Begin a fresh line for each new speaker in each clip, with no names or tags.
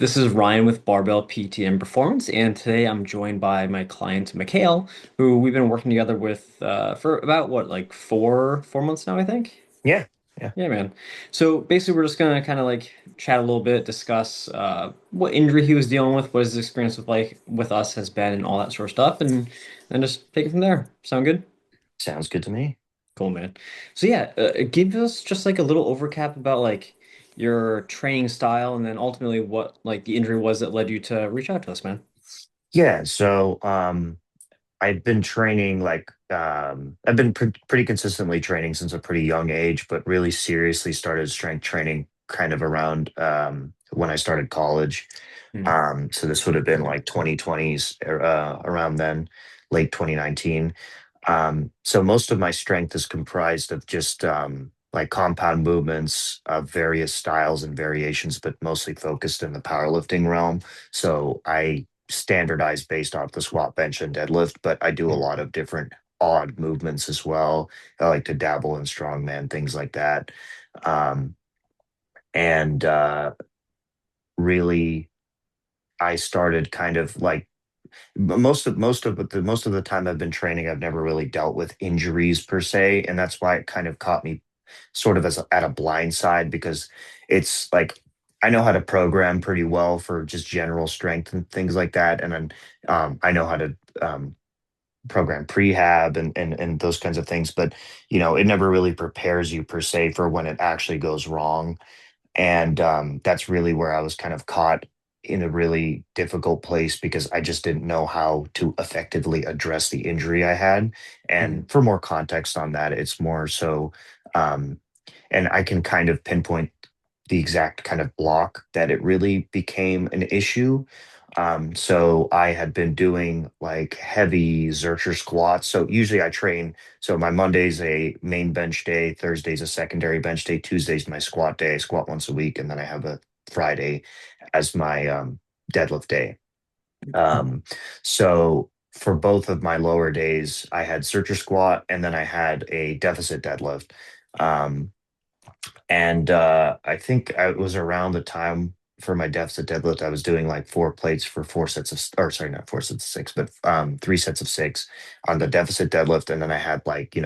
This is Ryan with Barbell PT and Performance, and today I'm joined by my client Mekail, who we've been working together with for about what, like four months now, I think.
Yeah, yeah.
Yeah, man. So basically, we're just gonna kind of like chat a little bit, discuss what injury he was dealing with, what his experience with us has been, and all that sort of stuff, and then just take it from there. Sound good?
Sounds good to me.
Cool, man. So yeah, give us just like a little overcap about like your training style, and then ultimately what like the injury was that led you to reach out to us, man.
Yeah, so I've been training I've been pretty consistently training since a pretty young age, but really seriously started strength training kind of around when I started college.
Hmm.
So this would have been like 2020s around then, late 2019. So most of my strength is comprised of just like compound movements of various styles and variations, but mostly focused in the powerlifting realm. So I standardize based off the squat, bench, and deadlift, but I do a
Hmm.
lot of different odd movements as well. I like to dabble in strongman, things like that. Um, and really, I started kind of like most of the time I've been training, I've never really dealt with injuries per se, and that's why it kind of caught me sort of at a blind side because it's like I know how to program pretty well for just general strength and things like that, and then I know how to program prehab and those kinds of things, but it never really prepares you per se for when it actually goes wrong. And that's really where I was kind of caught in a really difficult place because I just didn't know how to effectively address the injury I had.
Hmm.
And for more context on that, it's more so, um, and I can kind of pinpoint the exact kind of block that it really became an issue. So I had been doing like heavy Zercher squats. So usually I train. So my Monday's a main bench day, Thursday's a secondary bench day, Tuesday's my squat day. I squat once a week, and then I have a Friday as my deadlift day. Um, so for both of my lower days, I had Zercher squat, and then I had a deficit deadlift. Um, and I think I was around the time for my deficit deadlift, I was doing like four plates for four sets of, or sorry, not four sets of six, but three sets of six on the deficit deadlift. And then I had like,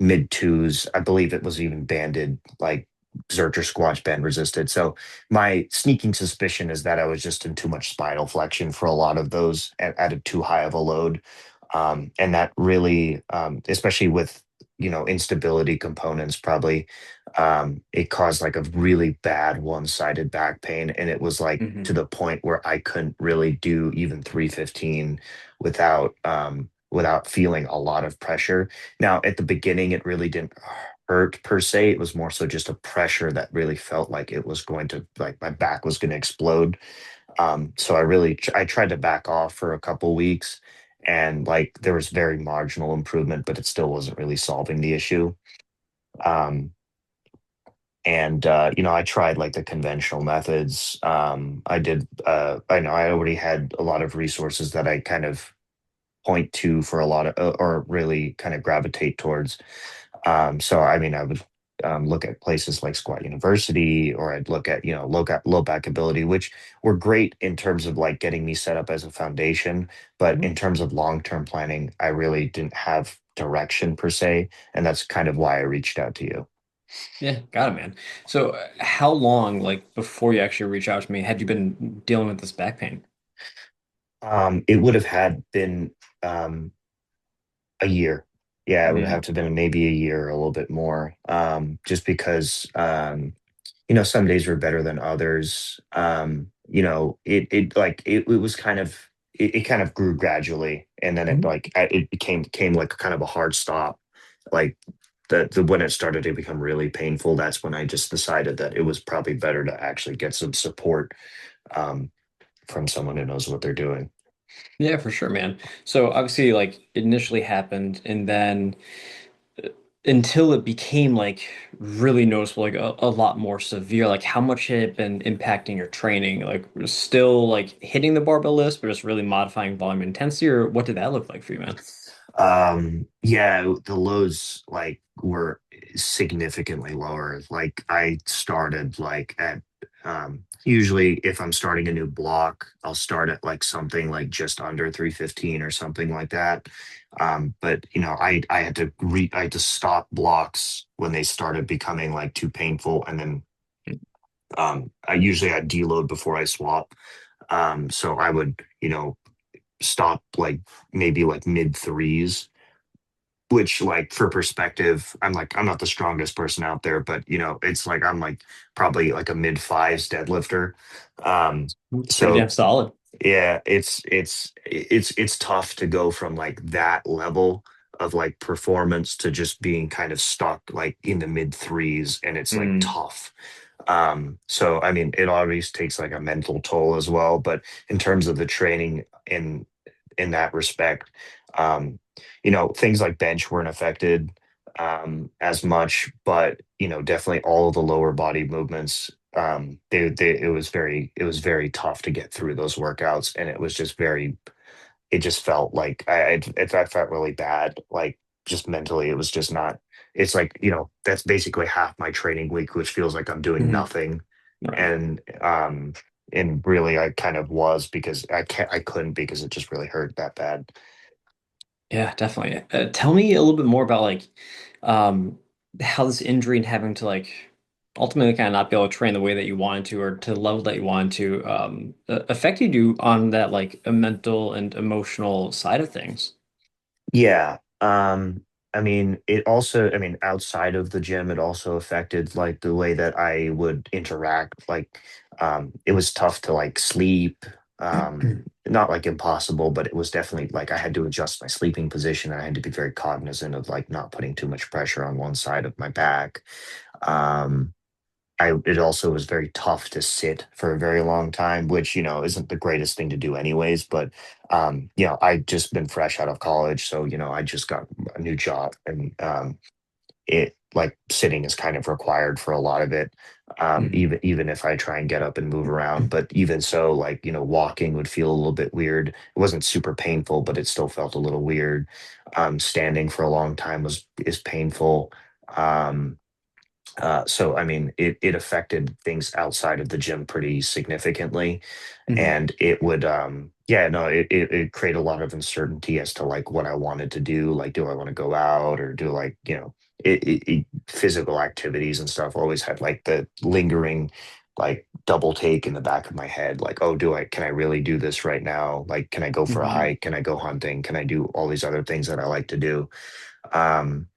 mid twos. I believe it was even banded, like Zercher squat band resisted. So my sneaking suspicion is that I was just in too much spinal flexion for a lot of those at a too high of a load. And that really, especially with, instability components, probably it caused like a really bad one-sided back pain, and it was like
Hmm.
to the point where I couldn't really do even 315 without feeling a lot of pressure. Now, at the beginning, it really didn't hurt per se. It was more so just a pressure that really felt like it was going to like my back was going to explode. So I tried to back off for a couple weeks, and like there was very marginal improvement, but it still wasn't really solving the issue. Um, and I tried like the conventional methods. I know I already had a lot of resources that I kind of point to for a lot of or really kind of gravitate towards. So I mean, I would look at places like Squat University, or I'd look at low back ability, which were great in terms of like getting me set up as a foundation. But in terms of long term planning, I really didn't have direction per se, and that's kind of why I reached out to you.
Yeah, got it, man. So how long, like before you actually reach out to me, had you been dealing with this back pain?
It would have had been um, a year. Yeah, it would
Yeah.
have to have been maybe a year or a little bit more. Just because some days were better than others. It was kind of it kind of grew gradually, and then it came like kind of a hard stop. Like the when it started to become really painful, that's when I just decided that it was probably better to actually get some support um, from someone who knows what they're doing.
Yeah, for sure, man. So obviously, like it initially happened, and then until it became like really noticeable, like a lot more severe. Like how much had it been impacting your training? Like still like hitting the barbell list, but just really modifying volume and intensity, or what did that look like for you, man?
Yeah, the lows like were significantly lower. Like I started like at Usually if I'm starting a new block, I'll start at like something like just under 315 or something like that. But you know, I had to stop blocks when they started becoming like too painful, and then I deload before I swap. So I would, you know, stop like maybe like mid threes, which like for perspective, I'm not the strongest person out there, but you know, it's like I'm like probably like a mid fives deadlifter. Um,
It's pretty
so
damn solid.
yeah, it's tough to go from like that level of like performance to just being kind of stuck like in the mid threes, and it's like
Mm,
tough. So I mean, it always takes like a mental toll as well, but in terms of the training in that respect, um, you know, things like bench weren't affected as much, but you know, definitely all of the lower body movements, it was very tough to get through those workouts, and it was just very, it just felt like I felt really bad, like just mentally, it was just not. It's like, you know, that's basically half my training week, which feels like I'm doing
mhm.
nothing,
Right.
and really I kind of was, because I couldn't, because it just really hurt that bad.
Yeah, definitely. Tell me a little bit more about like um how this injury and having to like ultimately kind of not be able to train the way that you wanted to or to the level that you wanted to affected you on that like a mental and emotional side of things.
Yeah. I mean, it also, I mean, outside of the gym, it also affected like the way that I would interact. Like, it was tough to like sleep. Not like impossible, but it was definitely like I had to adjust my sleeping position. I had to be very cognizant of like not putting too much pressure on one side of my back. Um, it also was very tough to sit for a very long time, which, you know, isn't the greatest thing to do anyways. But you know, I just been fresh out of college, so you know, I just got a new job, and it like sitting is kind of required for a lot of it.
Mhm.
Even if I try and get up and move around, but even so, like, you know, walking would feel a little bit weird. It wasn't super painful, but it still felt a little weird. Standing for a long time was is painful. Um, so I mean, it affected things outside of the gym pretty significantly,
Mhm.
and it would yeah, no, it create a lot of uncertainty as to like what I wanted to do. Like, do I want to go out, or do like, you know, physical activities and stuff always had like the lingering like double take in the back of my head, like, oh, do I can I really do this right now? Like, can I go for a
Mhm.
hike? Can I go hunting? Can I do all these other things that I like to do? Um,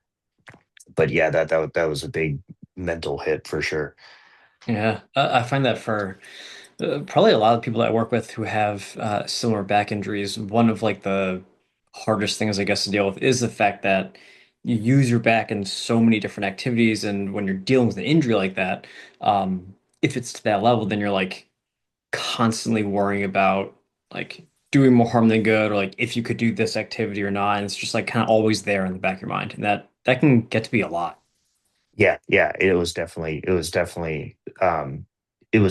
but yeah, that was a big mental hit for sure.
Yeah, I find that for probably a lot of people that I work with who have similar back injuries, one of like the hardest things I guess to deal with is the fact that you use your back in so many different activities, and when you're dealing with an injury like that, if it's to that level, then you're like constantly worrying about like doing more harm than good, or like if you could do this activity or not, and it's just like kind of always there in the back of your mind, and that can get to be a lot.
Yeah, yeah, it was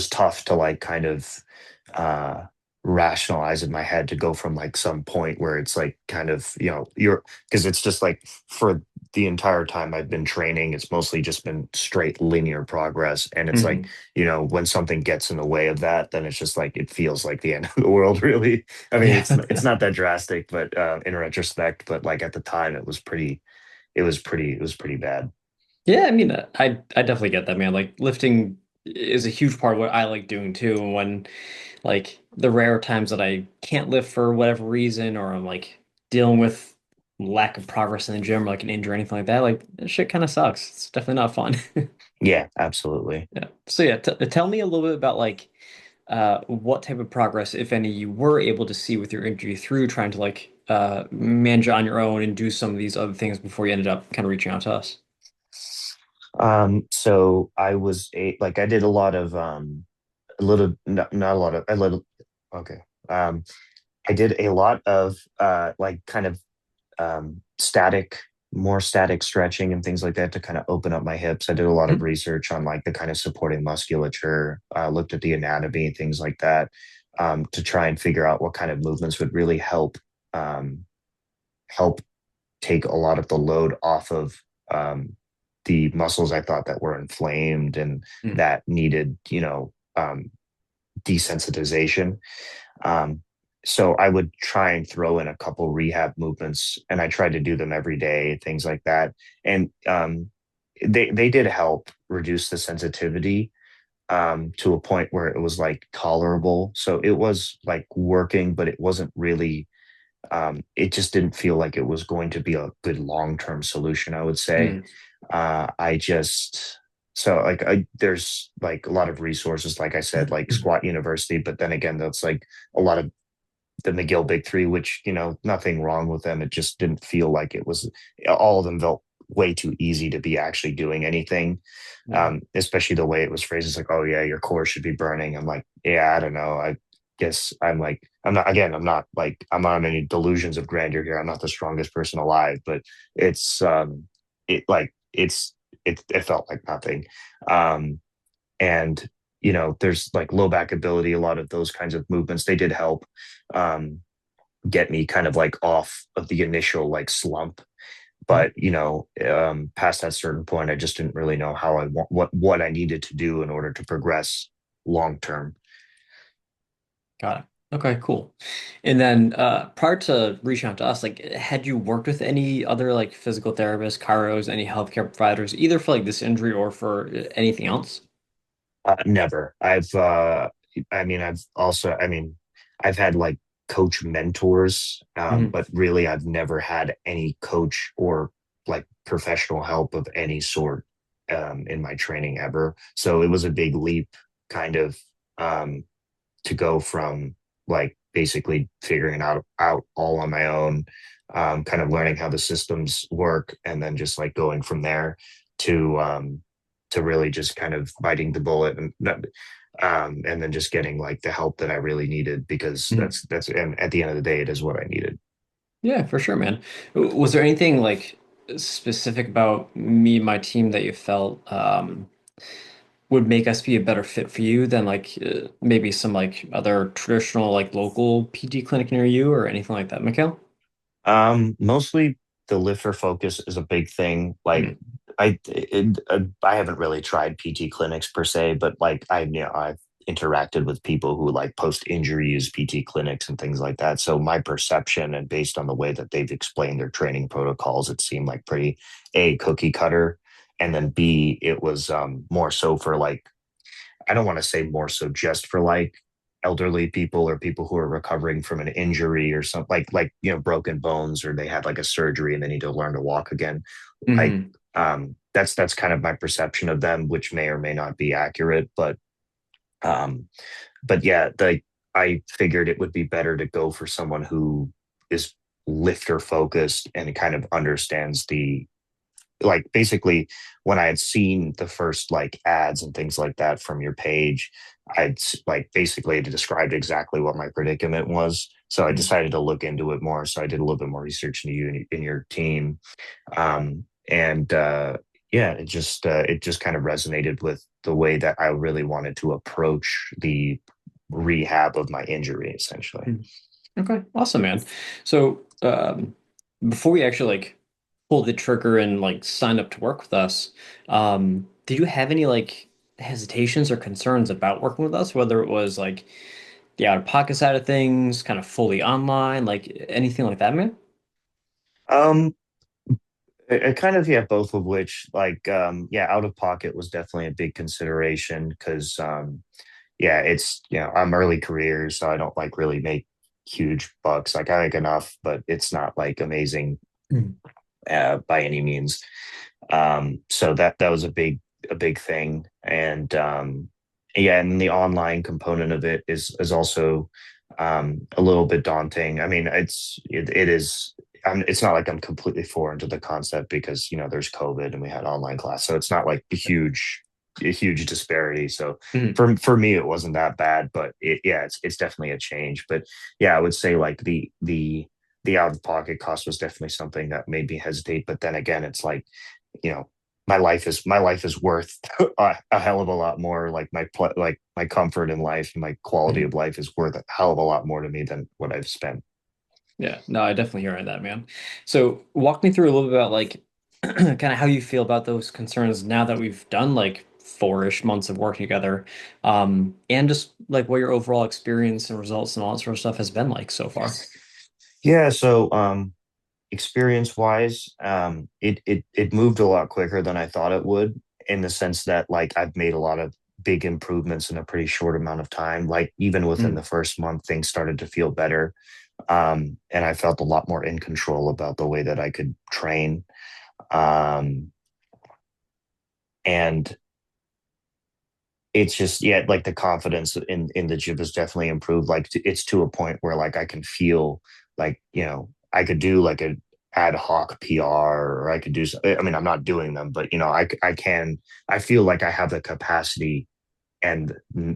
tough to like kind of uh rationalize in my head, to go from like some point where it's like kind of, you know, you're, because it's just like for the entire time I've been training, it's mostly just been straight linear progress. And it's like,
Hmm.
you know, when something gets in the way of that, then it's just like it feels like the end of the world, really. I mean,
Yeah.
it's not that drastic, but in retrospect, but like at the time it was pretty bad.
Yeah, I mean, I definitely get that, man. Like lifting is a huge part of what I like doing too. And when like the rare times that I can't lift for whatever reason, or I'm like dealing with lack of progress in the gym, or like an injury or anything like that, like that shit kind of sucks. It's definitely not fun.
Yeah, absolutely.
Yeah. So yeah, t tell me a little bit about like what type of progress, if any, you were able to see with your injury through trying to like manage it on your own and do some of these other things before you ended up kind of reaching out to us.
So I was like I did a lot of a little, not a lot of, a little, okay. Um, I did a lot of like kind of more static stretching and things like that to kind of open up my hips. I did a lot of
Mhm.
research on like the kind of supporting musculature, looked at the anatomy, things like that, to try and figure out what kind of movements would really um, help take a lot of the load off of the muscles I thought that were inflamed and
Mhm.
that needed, you know. desensitization. Um, so I would try and throw in a couple rehab movements, and I tried to do them every day, things like that. And they did help reduce the sensitivity to a point where it was like tolerable. So it was like working, but it wasn't really. It just didn't feel like it was going to be a good long term solution, I would say.
Mm,
I just so like there's like a lot of resources, like I said, like Squat University, but then again, that's like a lot of the McGill Big Three, which nothing wrong with them. It just didn't feel like it was. All of them felt way too easy to be actually doing anything.
yeah.
Especially the way it was phrased. It's like, oh yeah, your core should be burning. I'm like, yeah, I don't know. I guess I'm like, I'm not. Again, I'm not on any delusions of grandeur here. I'm not the strongest person alive, but it's it like it felt like nothing. Um, and there's like low back ability, a lot of those kinds of movements, they did help um get me kind of like off of the initial like slump. But past that certain point, I just didn't really know how I want what I needed to do in order to progress long term.
Got it. Okay, cool. And then prior to reaching out to us, like had you worked with any other like physical therapists, chiros, any healthcare providers, either for like this injury or for anything else?
Never. I mean, I've had like coach mentors,
Hmm.
but really, I've never had any coach or like professional help of any sort in my training ever. So it was a big leap, kind of, um, to go from like basically figuring it out all on my own, kind of learning how the systems work, and then just like going from there to to really just kind of biting the bullet and then just getting like the help that I really needed, because
Hmm.
that's and at the end of the day, it is what I needed.
Yeah, for sure, man. Was there anything like specific about me and my team that you felt would make us be a better fit for you than like maybe some like other traditional like local PT clinic near you or anything like that, Mikael?
Mostly the lifter focus is a big thing. Like
Mm,
I haven't really tried PT clinics per se, but like I've interacted with people who like post injury use PT clinics and things like that. So my perception, and based on the way that they've explained their training protocols, it seemed like pretty A, cookie cutter, and then B, it was more so for like, I don't want to say more so just for like elderly people or people who are recovering from an injury or something, like broken bones, or they had like a surgery and they need to learn to walk again. Like
hmm.
that's kind of my perception of them, which may or may not be accurate, um but yeah, I figured it would be better to go for someone who is lifter focused and kind of understands the, like, basically, when I had seen the first like ads and things like that from your page, I'd like basically described exactly what my predicament was. So I decided to look into it more. So I did a little bit more research into you and your team. And Yeah, it just kind of resonated with the way that I really wanted to approach the rehab of my injury, essentially.
Mm. Okay, awesome, man. So, before we actually like pull the trigger and like sign up to work with us, did you have any like hesitations or concerns about working with us, whether it was like the out-of-pocket side of things, kind of fully online, like anything like that, man?
Um, it kind of, yeah, both of which, like, yeah, out of pocket was definitely a big consideration because yeah, it's, I'm early career, so I don't like really make huge bucks. Like, I make enough, but it's not like amazing
Mm.
by any means. So that was a big thing. And yeah, and the online component of it is also a little bit daunting. I mean, it is. It's not like I'm completely foreign to the concept because there's COVID and we had online class, so it's not like a huge disparity. So
Mm.
for me, it wasn't that bad, but yeah, it's definitely a change. But yeah, I would say like the out of pocket cost was definitely something that made me hesitate. But then again, it's like, you know, my life is worth a hell of a lot more. Like like my comfort in life and my quality of
Mm.
life is worth a hell of a lot more to me than what I've spent.
Yeah, no, I definitely hear that, man. So walk me through a little bit about like kind of how you feel about those concerns now that we've done like 4-ish months of working together, and just like what your overall experience and results and all that sort of stuff has been like so far.
Yeah, so experience wise, it moved a lot quicker than I thought it would, in the sense that like I've made a lot of big improvements in a pretty short amount of time. Like even within the
Mm,
first month, things started to feel better. And I felt a lot more in control about the way that I could train. Um, and it's just, yeah, like the confidence in the gym has definitely improved. Like it's to a point where like I can feel like, I could do like a ad hoc PR, or I could do, I mean, I'm not doing them, but I can, I feel like I have the capacity and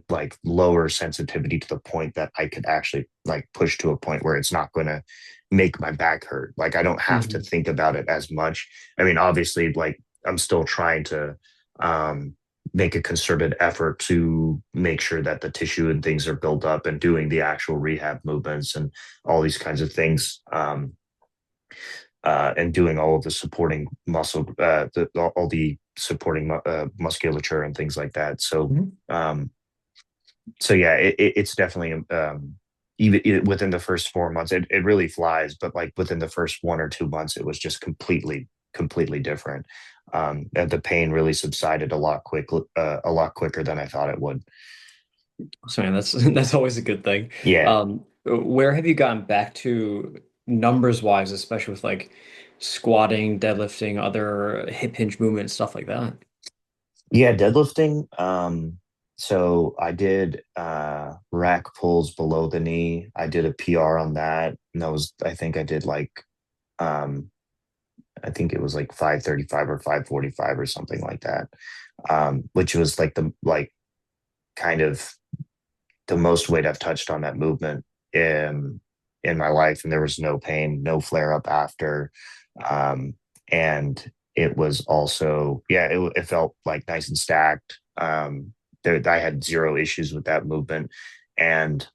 like lower sensitivity to the point that I could actually like push to a point where it's not going to make my back hurt. Like I don't have to
mhm,
think about it as much. I mean, obviously, like I'm still trying to um, make a concerted effort to make sure that the tissue and things are built up, and doing the actual rehab movements and all these kinds of things. And doing all of the supporting muscle, all the supporting musculature and things like that.
mhm.
So yeah, it's definitely even within the first 4 months, it really flies. But like within the first 1 or 2 months, it was just completely different. And the pain really subsided a lot quicker than I thought it would.
So man, that's that's always a good thing.
Yeah,
Where have you gotten back to numbers wise, especially with like squatting, deadlifting, other hip hinge movements, stuff like that?
yeah, deadlifting. So I did rack pulls below the knee. I did a PR on that, and that was, I think I did like um I think it was like 535 or 545 or something like that. Which was like the like kind of the most weight I've touched on that movement in my life, and there was no pain, no flare up after. Um, and it was also, yeah, it felt like nice and stacked. I had zero issues with that movement, and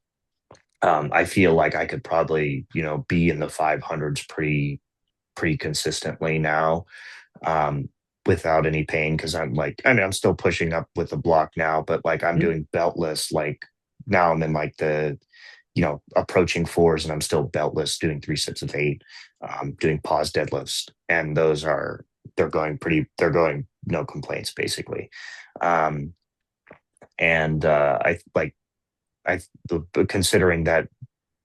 I feel like I could probably be in the 500s pretty consistently now, um, without any pain, because I'm like, I mean, I'm still pushing up with the block now, but like I'm
Mhm.
doing beltless. Like now I'm in like the, approaching fours, and I'm still beltless doing 3 sets of 8, doing pause deadlifts. And they're going no complaints basically. Um, and I like, considering that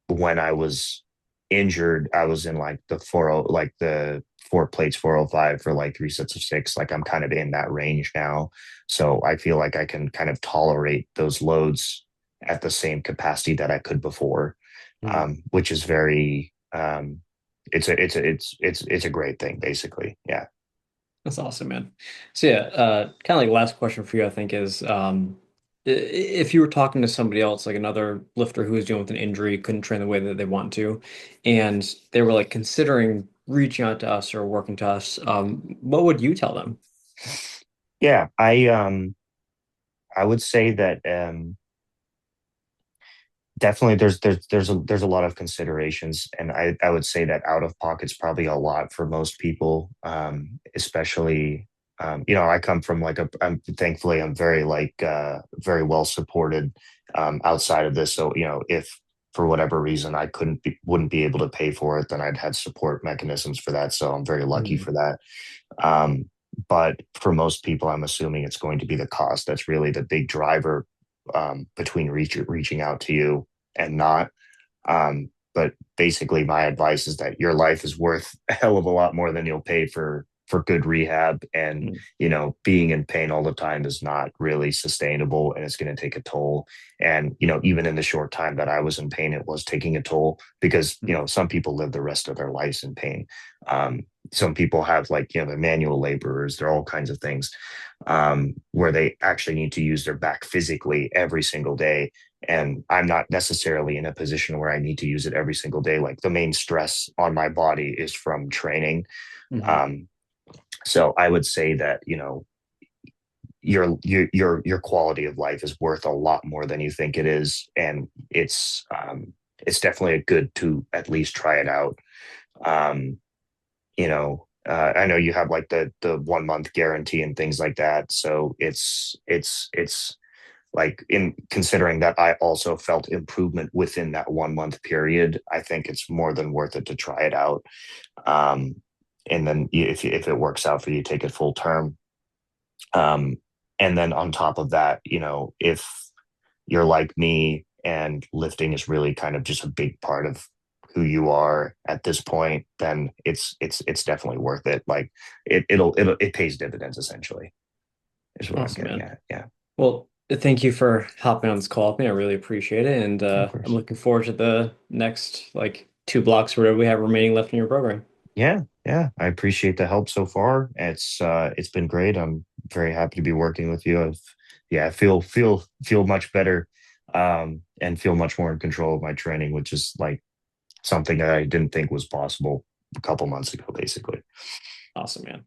when I was injured, I was in like the 40, like the 4 plates 405 for like 3 sets of 6. Like I'm kind of in that range now. So I feel like I can kind of tolerate those loads at the same capacity that I could before,
Mhm.
which is very, it's a great thing, basically. Yeah.
That's awesome, man. So yeah, kind of like last question for you, I think is if you were talking to somebody else, like another lifter who was dealing with an injury, couldn't train the way that they want to, and they were like considering reaching out to us or working to us, what would you tell them?
Yeah. I would say that, definitely there's a lot of considerations, and I would say that out of pocket's probably a lot for most people, especially, I come from like I'm thankfully I'm very like very well supported outside of this. So if for whatever reason I wouldn't be able to pay for it, then I'd had support mechanisms for that, so I'm very lucky
Mhm.
for that. um, but for most people, I'm assuming it's going to be the cost that's really the big driver, between reaching out to you and not. But basically, my advice is that your life is worth a hell of a lot more than you'll pay for good rehab. And
Mhm.
being in pain all the time is not really sustainable, and it's going to take a toll. And even in the short time that I was in pain, it was taking a toll, because some people live the rest of their lives in pain. Some people have, like, the manual laborers. There are all kinds of things, where they actually need to use their back physically every single day, and I'm not necessarily in a position where I need to use it every single day. Like the main stress on my body is from training.
Mhm.
Um, so I would say that your quality of life is worth a lot more than you think it is, and it's definitely a good to at least try it out. Um, I know you have like the 1 month guarantee and things like that. So it's like, in considering that I also felt improvement within that 1 month period, I think it's more than worth it to try it out. Um, and then if it works out for you, take it full term. Um, and then on top of that, if you're like me and lifting is really kind of just a big part of who you are at this point, then it's definitely worth it. Like it pays dividends essentially, is what I'm
Awesome,
getting
man.
at. Yeah,
Well, thank you for hopping on this call with me. I really appreciate it. And
of
I'm
course.
looking forward to the next like 2 blocks or whatever we have remaining left in your program.
Yeah, yeah. I appreciate the help so far. It's been great. I'm very happy to be working with you. Yeah, I feel much better, and feel much more in control of my training, which is like something that I didn't think was possible a couple months ago, basically.
Awesome, man.